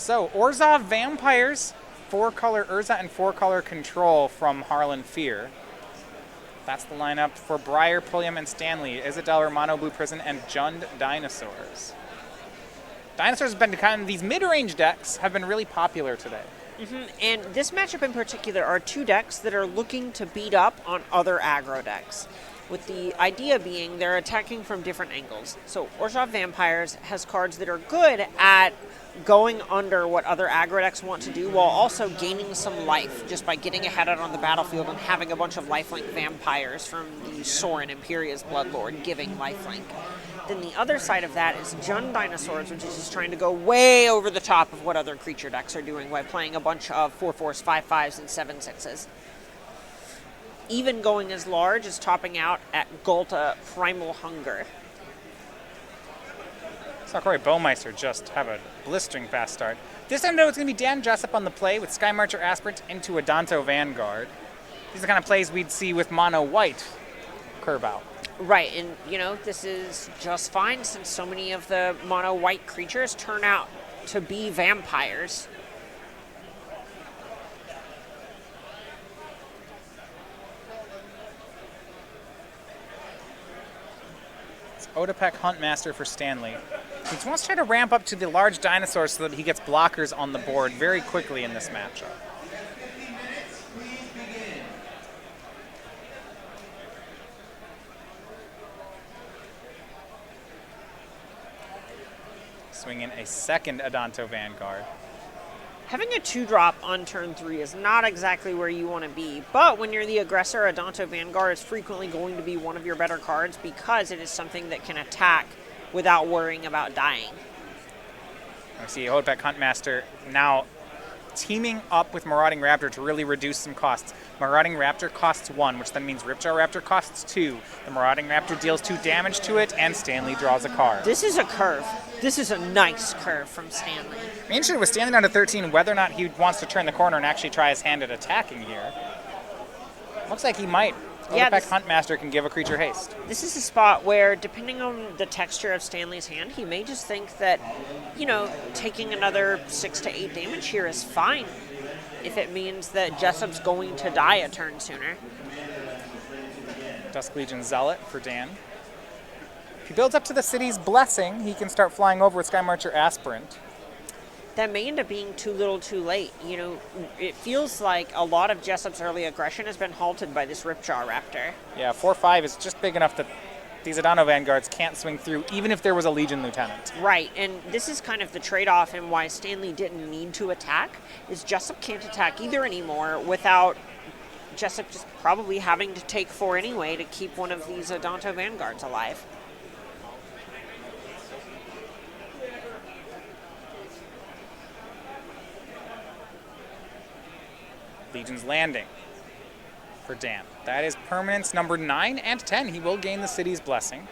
So, Orzhov Vampires, 4-color Urza and 4-color Control from Harlan Fear. That's the lineup for Brier, Pulliam, and Stanley. Isadel, Romano, Blue Prison, and Jund Dinosaurs. Dinosaurs have been kind of, these mid-range decks have been really popular today. And this matchup in particular are two decks that are looking to beat up on other aggro decks, with the idea being they're attacking from different angles. So Orzhov Vampires has cards that are good at going under what other aggro decks want to do while also gaining some life just by getting ahead out on the battlefield and having a bunch of lifelink vampires from the Sorin Imperia's Bloodlord giving lifelink. Then the other side of that is Jund Dinosaurs, which is just trying to go way over the top of what other creature decks are doing by playing a bunch of 4/4s, 5/5s, and 7/6s. Even going as large as topping out at Golta Primal Hunger. Sakura Bowmeister just have a blistering fast start. This time, though, it's going to be Dan Jessup on the play with Sky Marcher Aspirant into a Danto Vanguard. These are the kind of plays we'd see with Mono White curve out. Right, and this is just fine since so many of the mono white creatures turn out to be vampires. It's Odapek Huntmaster for Stanley. He wants to try to ramp up to the large dinosaurs so that he gets blockers on the board very quickly in this matchup. Swinging a second Adanto Vanguard. Having a 2-drop on turn 3 is not exactly where you want to be, but when you're the aggressor, Adanto Vanguard is frequently going to be one of your better cards because it is something that can attack without worrying about dying. I see Odapek Huntmaster now teaming up with Marauding Raptor to really reduce some costs. Marauding Raptor costs 1, which then means Ripjaw Raptor costs 2. The Marauding Raptor deals 2 damage to it, and Stanley draws a card. This is a curve. This is a nice curve from Stanley. I'm interested with Stanley down to 13 whether or not he wants to turn the corner and actually try his hand at attacking here. Looks like he might. Odapek Huntmaster can give a creature haste. This is a spot where, depending on the texture of Stanley's hand, he may just think that, taking another 6 to 8 damage here is fine if it means that Jessup's going to die a turn sooner. Dusk Legion Zealot for Dan. If he builds up to the city's blessing, he can start flying over with Sky Marcher Aspirant. That may end up being too little too late. It feels like a lot of Jessup's early aggression has been halted by this Ripjaw Raptor. Yeah, 4/5 is just big enough that these Adanto Vanguards can't swing through, even if there was a Legion Lieutenant. Right, and this is kind of the trade-off and why Stanley didn't need to attack, is Jessup can't attack either anymore without Jessup just probably having to take 4 anyway to keep one of these Adanto Vanguards alive. Legion's Landing for Dan. That is permanents number 9 and 10. He will gain the city's blessing.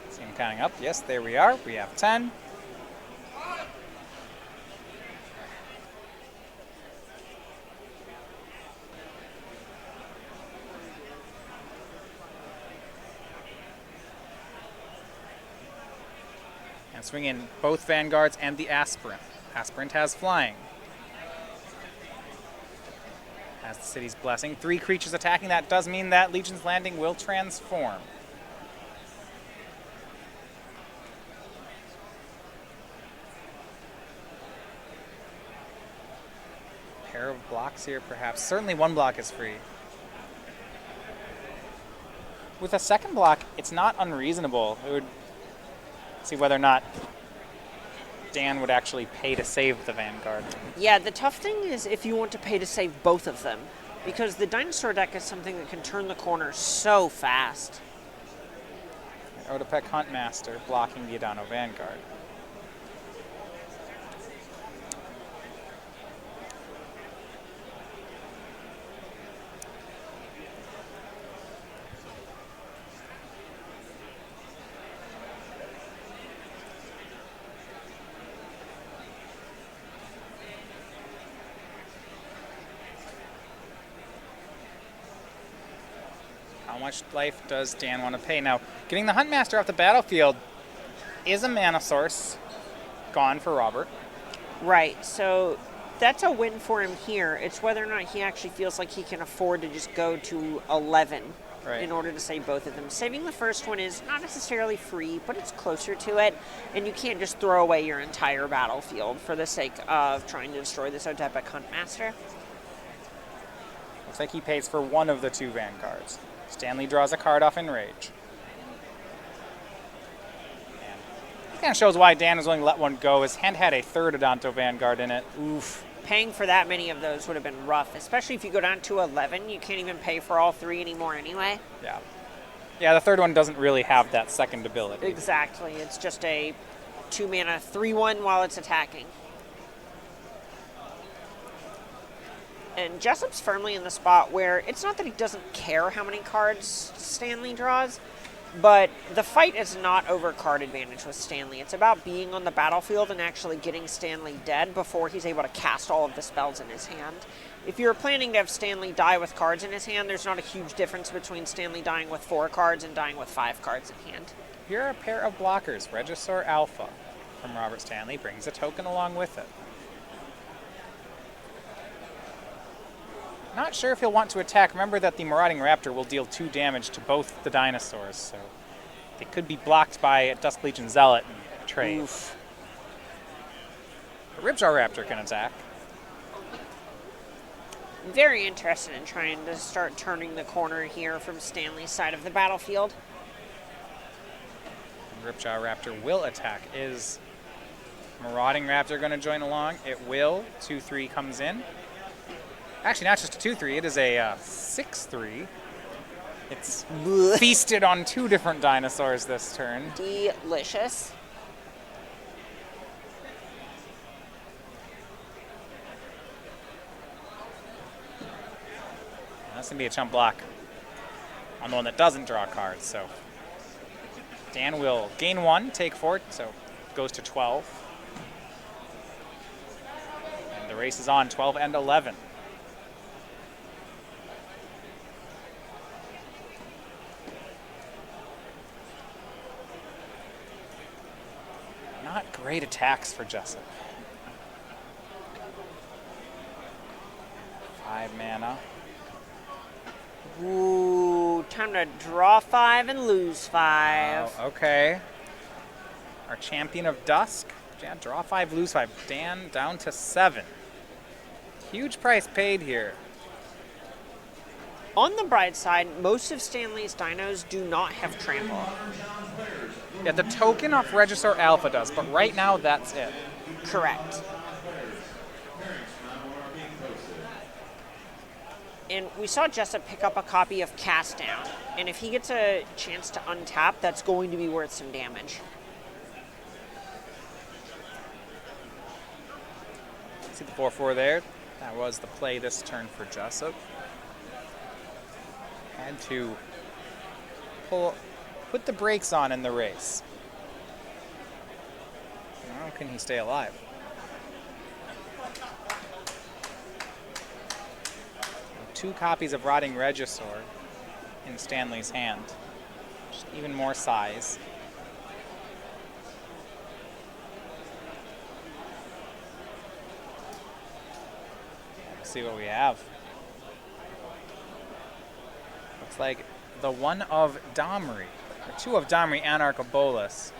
See him counting up. Yes, there we are. We have 10. And swing in both Vanguards and the Aspirant. Aspirant has flying. Has the city's blessing. 3 creatures attacking. That does mean that Legion's Landing will transform. Pair of blocks here, perhaps. Certainly one block is free. With a second block, it's not unreasonable. It would see whether or not Dan would actually pay to save the Vanguard. Yeah, the tough thing is if you want to pay to save both of them, because the dinosaur deck is something that can turn the corner so fast. Odapek Huntmaster blocking the Adanto Vanguard. How much life does Dan want to pay? Now, getting the Huntmaster off the battlefield is a mana source gone for Robert. Right, so that's a win for him here. It's whether or not he actually feels like he can afford to just go to 11 in order to save both of them. Saving the first one is not necessarily free, but it's closer to it, and you can't just throw away your entire battlefield for the sake of trying to destroy this Otepic Huntmaster. Looks like he pays for one of the 2 Vanguards. Stanley draws a card off in Rage. This kind of shows why Dan was willing to let one go. His hand had a 3rd Odonto Vanguard in it. Oof. Paying for that many of those would have been rough, especially if you go down to 11. You can't even pay for all 3 anymore anyway. Yeah. Yeah, the 3rd one doesn't really have that second ability. Exactly. It's just a 2-mana 3/1 while it's attacking. And Jessup's firmly in the spot where it's not that he doesn't care how many cards Stanley draws, but the fight is not over card advantage with Stanley. It's about being on the battlefield and actually getting Stanley dead before he's able to cast all of the spells in his hand. If you're planning to have Stanley die with cards in his hand, there's not a huge difference between Stanley dying with 4 cards and dying with 5 cards in hand. Here are a pair of blockers. Regisaur Alpha from Robert Stanley brings a token along with it. Not sure if he'll want to attack. Remember that the Marauding Raptor will deal 2 damage to both the dinosaurs, so they could be blocked by Dusk Legion Zealot and trade. Oof. The Ripjaw Raptor can attack. Very interested in trying to start turning the corner here from Stanley's side of the battlefield. Ripjaw Raptor will attack. Is Marauding Raptor going to join along? It will. 2/3 comes in. Actually, not just a 2/3, it is a 6/3. It's feasted on 2 different dinosaurs this turn. Delicious. That's going to be a chump block on the one that doesn't draw cards, so Dan will gain 1, take 4, so it goes to 12. And the race is on, 12 and 11. Not great attacks for Jessup. 5 mana. Ooh, time to draw 5 and lose 5. Oh, okay. Our champion of Dusk. Yeah, draw 5, lose 5. Dan down to 7. Huge price paid here. On the bright side, most of Stanley's dinos do not have trample. Yeah, the token off Regisaur Alpha does, but right now that's it. Correct. And we saw Jessup pick up a copy of Cast Down, and if he gets a chance to untap, that's going to be worth some damage. See the 4/4 there? That was the play this turn for Jessup. Had to put the brakes on in the race. How can he stay alive? Two copies of Rotting Regisaur in Stanley's hand. Just even more size. Let's see what we have. Looks like the one of Domri, or 2 of Domri, Anarchobolus.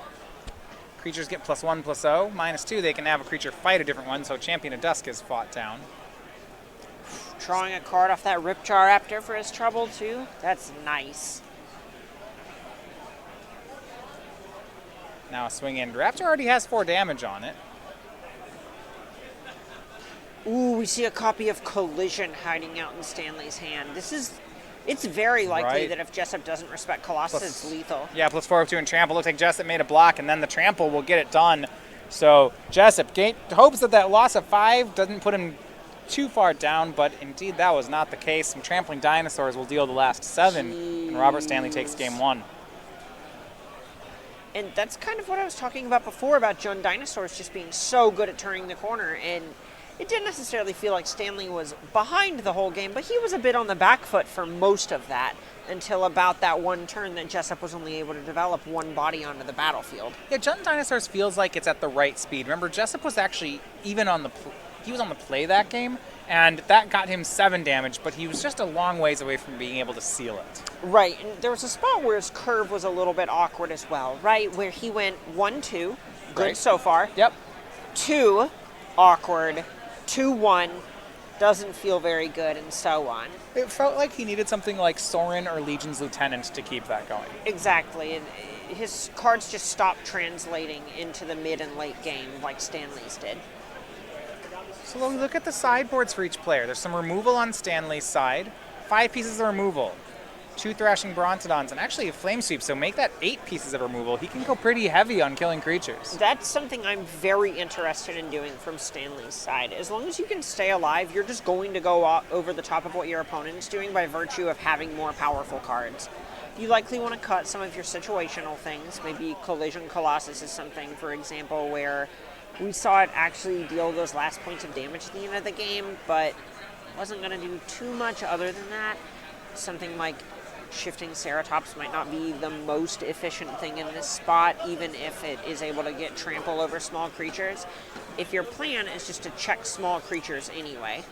Creatures get +1/+0. -2, they can have a creature fight a different one, so Champion of Dusk is fought down. Drawing a card off that Ripjaw Raptor for his trouble, too. That's nice. Now a swing in. Raptor already has 4 damage on it. Ooh, we see a copy of Collision hiding out in Stanley's hand. It's very likely that if Jessup doesn't respect Colossus, it's lethal. Yeah, +4/2 and trample. Looks like Jessup made a block, and then the trample will get it done. So Jessup hopes that loss of 5 doesn't put him too far down, but indeed that was not the case. Some trampling dinosaurs will deal the last 7, and Robert Stanley takes game 1. And that's kind of what I was talking about before about Jund dinosaurs just being so good at turning the corner. And It didn't necessarily feel like Stanley was behind the whole game, but he was a bit on the back foot for most of that until about that one turn that Jessup was only able to develop one body onto the battlefield. Yeah, Jund Dinosaurs feels like it's at the right speed. Remember, Jessup was actually even on the he was on the play that game, and that got him 7 damage, but he was just a long ways away from being able to seal it. Right, and there was a spot where his curve was a little bit awkward as well, right? Where he went 1-2, good Right. so far. Yep. 2, awkward. 2-1, doesn't feel very good, and so on. It felt like he needed something like Sorin or Legion's Lieutenant to keep that going. Exactly, and his cards just stopped translating into the mid and late game like Stanley's did. So when we look at the sideboards for each player, there's some removal on Stanley's side, 5 pieces of removal, 2 Thrashing Brontodons, and actually a Flame Sweep, so make that 8 pieces of removal. He can go pretty heavy on killing creatures. That's something I'm very interested in doing from Stanley's side. As long as you can stay alive, you're just going to go over the top of what your opponent's doing by virtue of having more powerful cards. You likely want to cut some of your situational things. Maybe Collision Colossus is something, for example, where we saw it actually deal those last points of damage at the end of the game, but wasn't going to do too much other than that. Something like Shifting Ceratops might not be the most efficient thing in this spot, even if it is able to get trample over small creatures. If your plan is just to check small creatures anyway.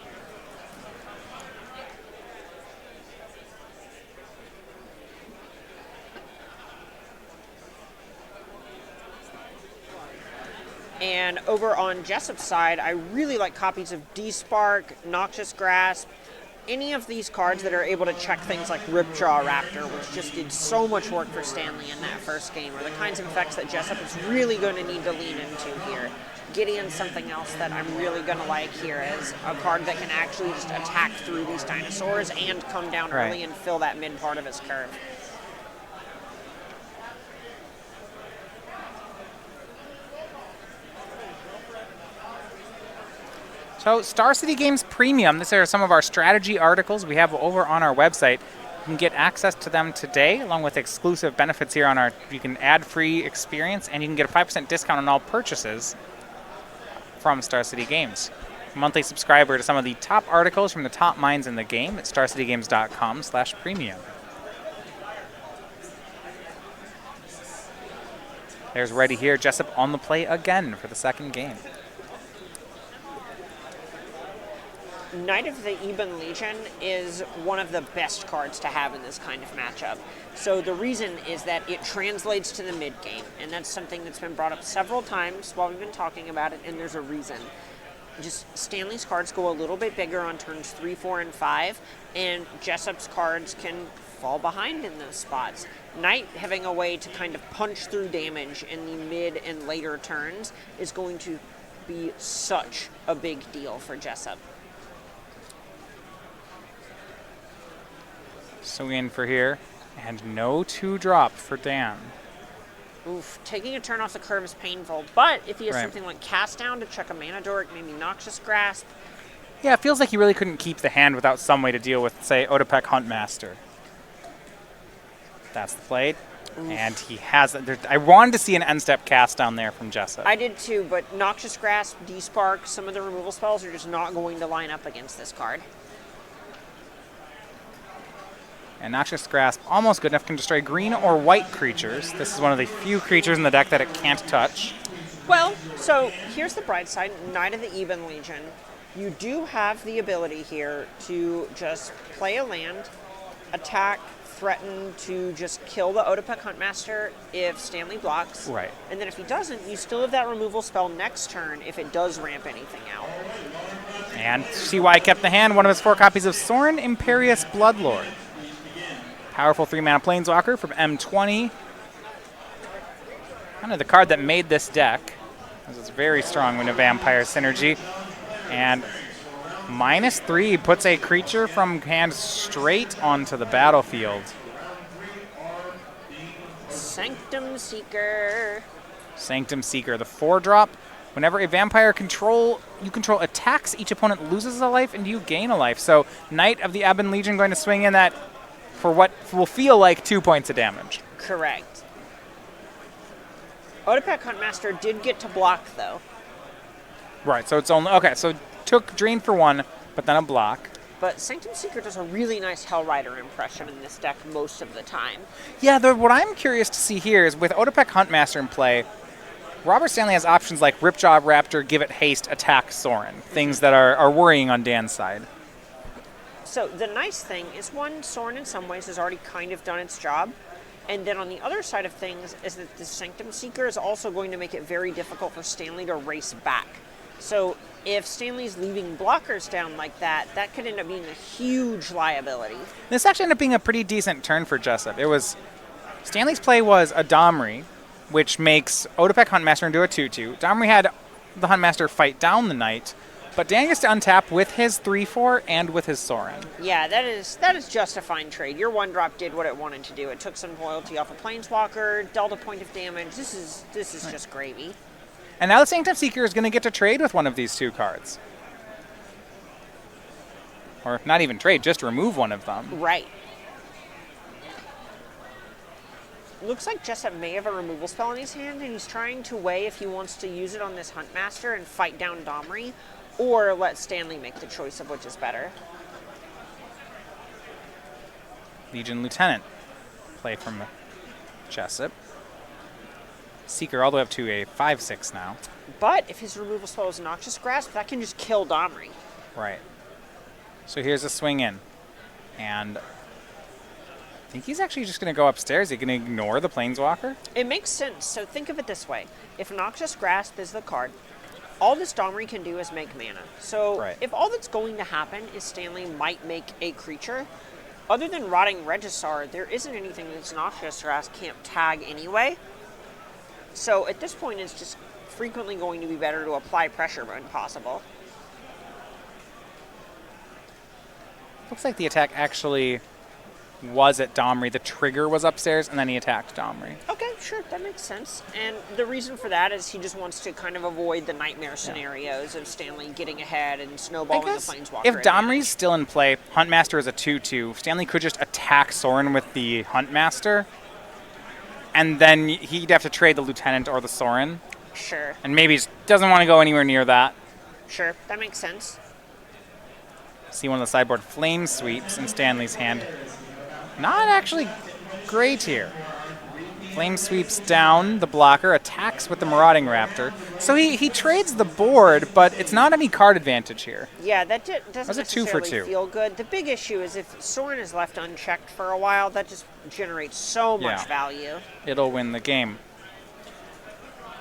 And over on Jessup's side, I really like copies of D-Spark, Noxious Grasp, any of these cards that are able to check things like Ripjaw Raptor, which just did so much work for Stanley in that first game, are the kinds of effects that Jessup is really going to need to lean into here. Gideon's something else that I'm really going to like here as a card that can actually just attack through these dinosaurs and come down early and fill that mid part of his curve. So Star City Games Premium, these are some of our strategy articles we have over on our website. You can get access to them today, along with exclusive benefits here on our, you can add free experience, and you can get a 5% discount on all purchases from Star City Games. Monthly subscriber to some of the top articles from the top minds in the game at starcitygames.com/premium. There's Ready here, Jessup on the play again for the second game. Knight of the Ebon Legion is one of the best cards to have in this kind of matchup. So the reason is that it translates to the mid game, and that's something that's been brought up several times while we've been talking about it, and there's a reason. Just Stanley's cards go a little bit bigger on turns 3, 4, and 5, and Jessup's cards can fall behind in those spots. Knight having a way to kind of punch through damage in the mid and later turns is going to be such a big deal for Jessup. Swing in for here, and no 2-drop for Dan. Oof, taking a turn off the curve is painful, but if he has Right. something like Cast Down to check a Mana Dork, maybe Noxious Grasp. Yeah, it feels like he really couldn't keep the hand without some way to deal with, say, Otepec Huntmaster. That's the play. Oof. And he has it. I wanted to see an end-step cast down there from Jessup. I did too, but Noxious Grasp, D-Spark, some of the removal spells are just not going to line up against this card. And Noxious Grasp, almost good enough, can destroy green or white creatures. This is one of the few creatures in the deck that it can't touch. Well, so here's the bright side, Knight of the Ebon Legion. You do have the ability here to just play a land, attack, threaten to just kill the Otepec Huntmaster if Stanley blocks. Right. And then if he doesn't, you still have that removal spell next turn if it does ramp anything out. And see why I kept the hand. One of his 4 copies of Sorin Imperious Bloodlord. Powerful 3-mana Planeswalker from M20. Kind of the card that made this deck. This is very strong when a Vampire synergy. And -3 puts a creature from hand straight onto the battlefield. Sanctum Seeker. Sanctum Seeker, the 4-drop. Whenever a vampire you control attacks, each opponent loses a life and you gain a life. So Knight of the Ebon Legion going to swing in that for what will feel like 2 points of damage. Correct. Otepec Huntmaster did get to block, though. Right, so it's only... Okay, so took Drain for 1, but then a block. But Sanctum Seeker does a really nice Hell Rider impression in this deck most of the time. Yeah, what I'm curious to see here is with Otepec Huntmaster in play, Robert Stanley has options like Ripjaw Raptor, Give It Haste, Attack Sorin, things that are worrying on Dan's side. So the nice thing is, one, Sorin in some ways has already kind of done its job. And then on the other side of things is that the Sanctum Seeker is also going to make it very difficult for Stanley to race back. So if Stanley's leaving blockers down like that, that could end up being a huge liability. This actually ended up being a pretty decent turn for Jessup. Stanley's play was a Domri, which makes Otepec Huntmaster into a 2-2. Domri had the Huntmaster fight down the Knight, but Dan gets to untap with his 3-4 and with his Sorin. Yeah, that is just a fine trade. Your 1-drop did what it wanted to do. It took some loyalty off a Planeswalker, dealt a point of damage. This is just gravy. And now the Sanctum Seeker is going to get to trade with one of these 2 cards. Or not even trade, just remove one of them. Right. Looks like Jessup may have a removal spell in his hand, and he's trying to weigh if he wants to use it on this Huntmaster and fight down Domri, or let Stanley make the choice of which is better. Legion Lieutenant. Play from Jessup. Seeker all the way up to a 5-6 now. But if his removal spell is Noxious Grasp, that can just kill Domri. Right. So here's a swing in. And I think he's actually just going to go upstairs. He's going to ignore the Planeswalker. It makes sense. So think of it this way. If Noxious Grasp is the card, all this Domri can do is make mana. So if all that's going to happen is Stanley might make a creature, other than Rotting Regisaur, there isn't anything that Noxious Grasp can't tag anyway. So at this point, it's just frequently going to be better to apply pressure when possible. Looks like the attack actually was at Domri. The trigger was upstairs, and then he attacked Domri. Okay, sure, that makes sense. And the reason for that is he just wants to kind of avoid the nightmare scenarios of Stanley getting ahead and snowballing the Planeswalker. If Domri's still in play, Huntmaster is a 2-2. Stanley could just attack Sorin with the Huntmaster, and then he'd have to trade the Lieutenant or the Sorin. Sure. And maybe he doesn't want to go anywhere near that. Sure, that makes sense. See one of the sideboard Flame Sweeps in Stanley's hand. Not actually great here. Flame Sweeps down the blocker, attacks with the Marauding Raptor. So he trades the board, but it's not any card advantage here. Yeah, that doesn't necessarily 2-for-2. feel good. The big issue is if Sorin is left unchecked for a while, that just generates so much value. It'll win the game.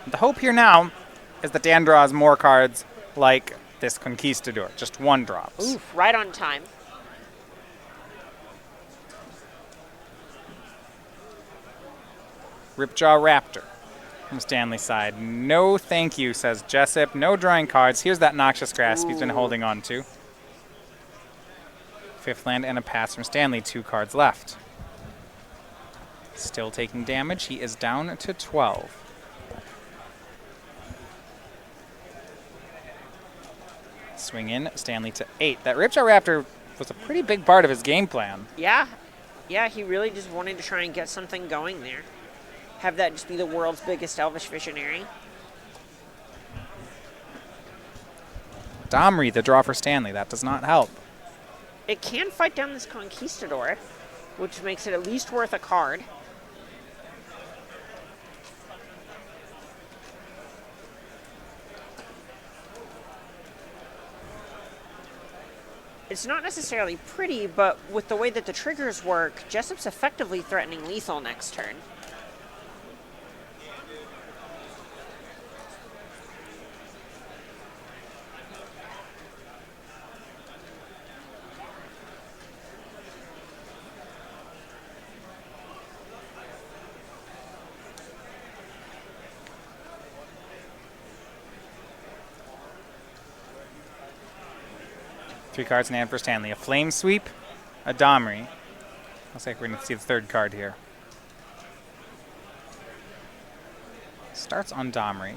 The hope here now is that Dan draws more cards like this Conquistador, just 1-drops. Oof, right on time. Ripjaw Raptor from Stanley's side. No thank you, says Jessup. No drawing cards. Here's that Noxious Grasp he's been holding on to. 5th land and a pass from Stanley. 2 cards left. Still taking damage. He is down to 12. Swing in, Stanley to 8. That Ripjaw Raptor was a pretty big part of his game plan. Yeah, he really just wanted to try and get something going there. Have that just be the world's biggest Elvish Visionary. Domri, the draw for Stanley. That does not help. It can fight down this Conquistador, which makes it at least worth a card. It's not necessarily pretty, but with the way that the triggers work, Jessup's effectively threatening lethal next turn. Three cards in hand for Stanley. A Flame Sweep, a Domri. Looks like we're going to see the 3rd card here. Starts on Domri.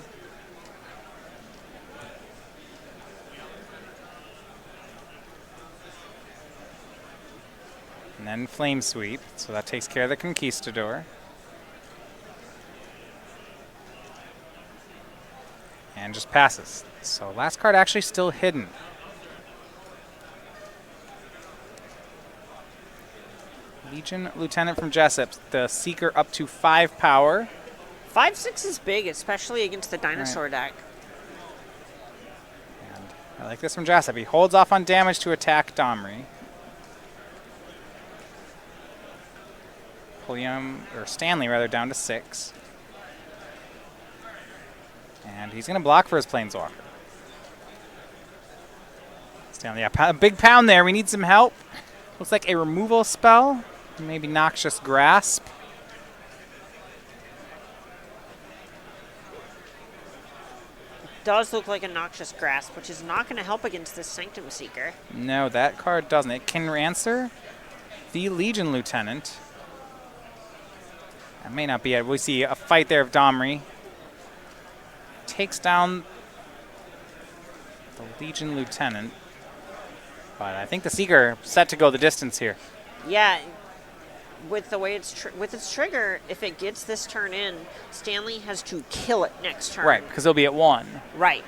And then Flame Sweep, so that takes care of the Conquistador. And just passes. So last card actually still hidden. Legion Lieutenant from Jessup. The Seeker up to 5 power. 5/6 is big, especially against the dinosaur deck. And I like this from Jessup. He holds off on damage to attack Domri. Pulliam, or Stanley rather, down to 6. And he's going to block for his Planeswalker. Stanley, yeah, a big pound there. We need some help. Looks like a removal spell. Maybe Noxious Grasp. Does look like a Noxious Grasp, which is not going to help against this Sanctum Seeker. No, that card doesn't. It can answer the Legion Lieutenant. That may not be it. We see a fight there of Domri. Takes down the Legion Lieutenant. But I think the Seeker set to go the distance here. Yeah, with the way with its trigger, if it gets this turn in, Stanley has to kill it next turn. Right, because he'll be at 1. Right.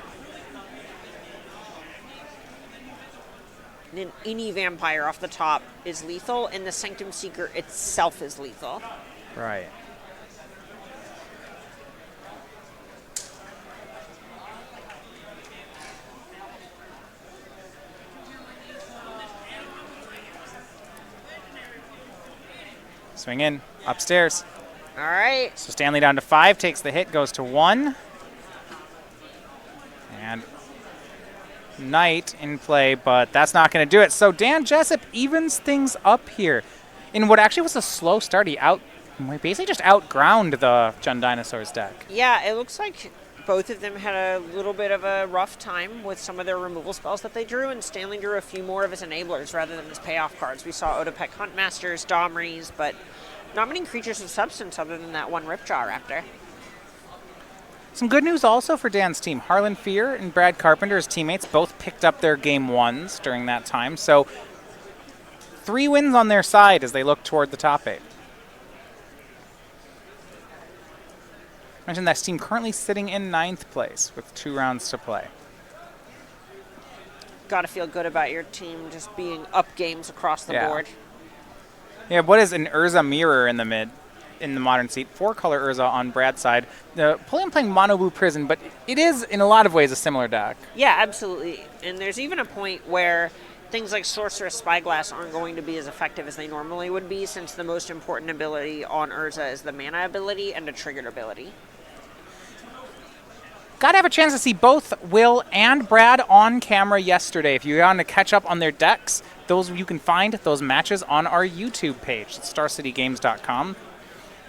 Then any vampire off the top is lethal, and the Sanctum Seeker itself is lethal. Right. Swing in, upstairs. All right. So Stanley down to 5, takes the hit, goes to 1. And Knight in play, but that's not going to do it. So Dan Jessup evens things up here. In what actually was a slow start, he basically just outground the Jund Dinosaurs deck. Yeah, it looks like both of them had a little bit of a rough time with some of their removal spells that they drew, and Stanley drew a few more of his enablers rather than his payoff cards. We saw Otepec Huntmasters, Domries, but not many creatures of substance other than that one Ripjaw Raptor. Some good news also for Dan's team. Harlan Fear and Brad Carpenter, his teammates, both picked up their game 1s during that time. So 3 wins on their side as they look toward the top 8. Mentioned that team currently sitting in 9th place with 2 rounds to play. Got to feel good about your team just being up games across the board. Yeah, what is an Urza Mirror in the modern seat? 4-color Urza on Brad's side. The Pulliam playing Mono Blue Prison, but it is in a lot of ways a similar deck. Yeah, absolutely. And there's even a point where things like Sorceress Spyglass aren't going to be as effective as they normally would be, since the most important ability on Urza is the mana ability and a triggered ability. Got to have a chance to see both Will and Brad on camera yesterday. If you want to catch up on their decks, you can find those matches on our YouTube page, starcitygames.com.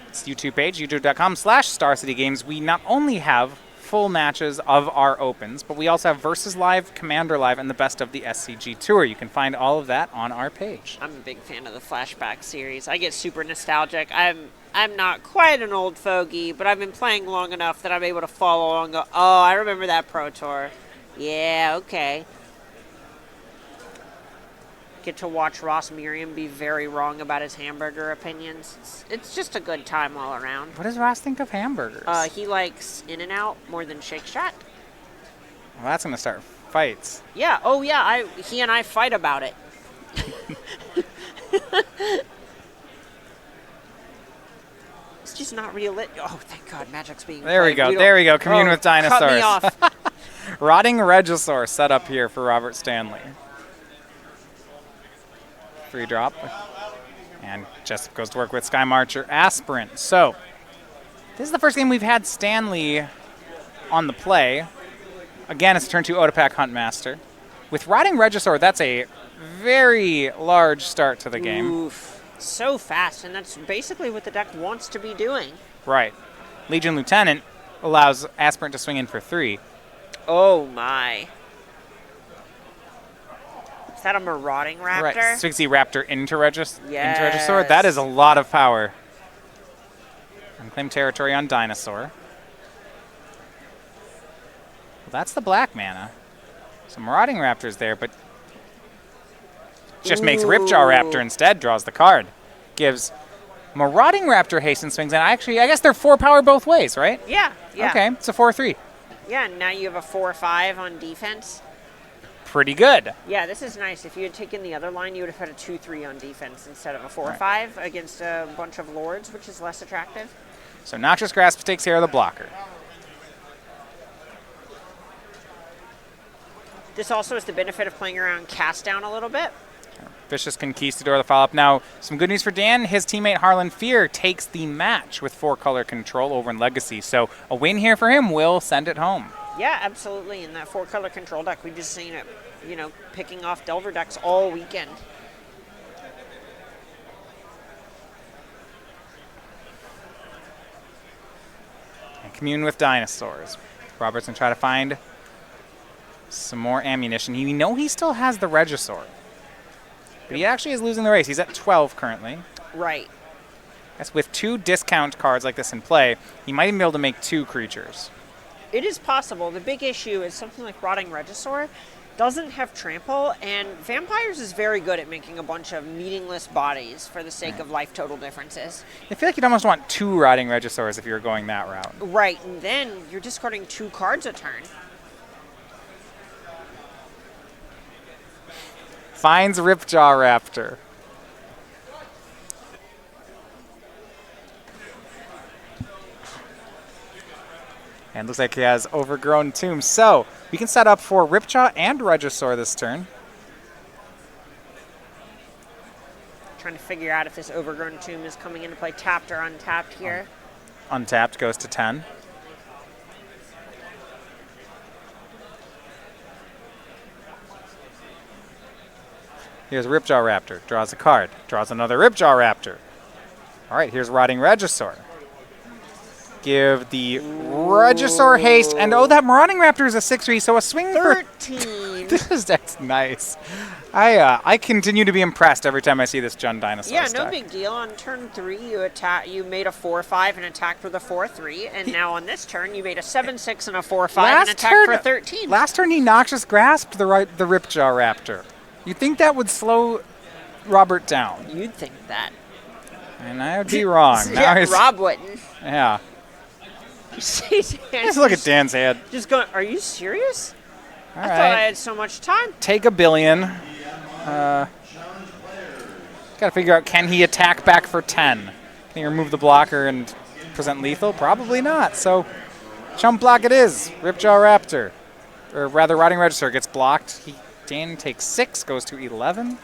It's YouTube page, youtube.com/starcitygames. We not only have full matches of our opens, but we also have Versus Live, Commander Live, and the best of the SCG Tour. You can find all of that on our page. I'm a big fan of the Flashback series. I get super nostalgic. I'm not quite an old fogey, but I've been playing long enough that I'm able to follow along and go, oh, I remember that Pro Tour. Yeah, okay. Get to watch Ross Merriam be very wrong about his hamburger opinions. It's just a good time all around. What does Ross think of hamburgers? He likes In-N-Out more than Shake Shack. Well, that's going to start fights. Yeah, oh yeah, he and I fight about it. It's just not realistic. Oh, thank God, Magic's being There we played. go, there we go. Commune with Dinosaurs. Cut me off. Rotting Regisaur set up here for Robert Stanley. Free drop. And Jessup goes to work with Sky Marcher Aspirant. So, this is the first game we've had Stanley on the play. Again, it's turn 2 Otepec Huntmaster. With Rotting Regisaur, that's a very large start to the game. Oof. So fast, and that's basically what the deck wants to be doing. Right. Legion Lieutenant allows Aspirant to swing in for 3. Oh my. Is that a Marauding Raptor? Right. Swixie Raptor into Regisaur. Yes. That is a lot of power. Unclaimed territory on Dinosaur. Well, that's the black mana. So Marauding Raptor's there, but just makes Ripjaw Raptor instead, draws the card. Gives Marauding Raptor haste and swings, and I guess they're 4 power both ways, right? Yeah. Okay, it's a 4-3. Yeah, and now you have a 4-5 on defense. pretty good. Yeah, this is nice. If you had taken the other line, you would have had a 2-3 on defense instead of a 4-5 against a bunch of lords, which is less attractive. So Noxious Grasp takes care of the blocker. This also is the benefit of playing around Cast Down a little bit. Vicious Conquistador the follow-up. Now, some good news for Dan. His teammate Harlan Fear takes the match with 4-color control over in Legacy. So a win here for him will send it home. Yeah, absolutely. In that 4-color control deck, we've just seen it, picking off Delver decks all weekend. And commune with dinosaurs. Robert's going to try to find some more ammunition. We know he still has the Regisaur. But he actually is losing the race. He's at 12 currently. Right. Yes, with 2 discount cards like this in play, he might even be able to make 2 creatures. It is possible. The big issue is something like Rotting Regisaur doesn't have trample, and Vampires is very good at making a bunch of meaningless bodies for the sake of life total differences. I feel like you'd almost want 2 Rotting Regisaurs if you were going that route. Right, and then you're discarding 2 cards a turn. Finds Ripjaw Raptor. And looks like he has Overgrown Tomb. So we can set up for Ripjaw and Regisaur this turn. Trying to figure out if this Overgrown Tomb is coming into play tapped or untapped here. Untapped goes to 10. Here's Ripjaw Raptor. Draws a card. Draws another Ripjaw Raptor. All right, here's Rotting Regisaur. Give the Regisaur haste. And oh, that Marauding Raptor is a 6-3, so a swing 13. That's nice. I continue to be impressed every time I see this Jund Dinosaur Yeah, stack. no big deal. On turn 3, you made a 4-5 and attacked with a 4-3, and now on this turn you made a 7-6 and a 4-5 and attacked for 13. Last turn he Noxious Grasped the Ripjaw Raptor. You'd think that would slow Robert down. You'd think that. And I would be wrong. Yeah, Rob wouldn't. Yeah. Just look at Dan's head. Just going, are you serious? All I right. thought I had so much time. Take a billion. Got to figure out, can he attack back for 10? Can he remove the blocker and present lethal? Probably not. So chump block it is. Ripjaw Raptor. Or rather, Rotting Regisaur gets blocked. Dan takes 6, goes to 11.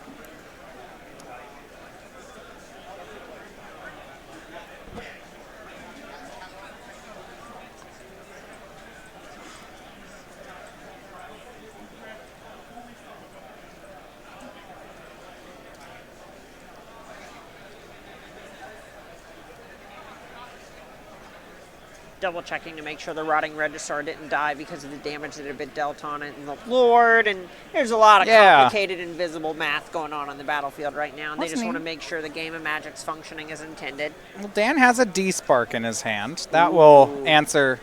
Double checking to make sure the Rotting Regisaur didn't die because of the damage that had been dealt on it and the Lord, and there's a lot of complicated invisible math going on the battlefield right now, and they just want to make sure the game of Magic's functioning as intended. Well, Dan has a D-Spark in his hand. That will answer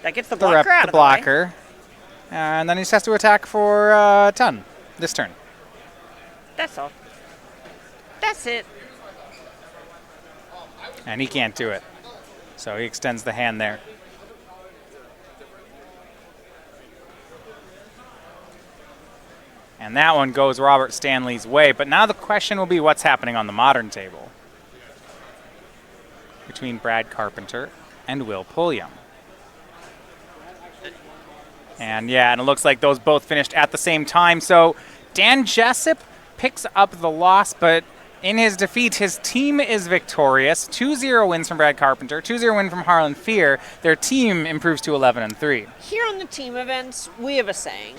that gets the blocker out of the blocker. And then he just has to attack for 10 this turn. That's all. That's it. And he can't do it. So he extends the hand there. And that one goes Robert Stanley's way. But now the question will be what's happening on the modern table between Brad Carpenter and Will Pulliam. And yeah, and it looks like those both finished at the same time. So Dan Jessup picks up the loss, but in his defeat, his team is victorious. 2-0 wins from Brad Carpenter, 2-0 win from Harlan Fear. Their team improves to 11-3. Here on the team events, we have a saying.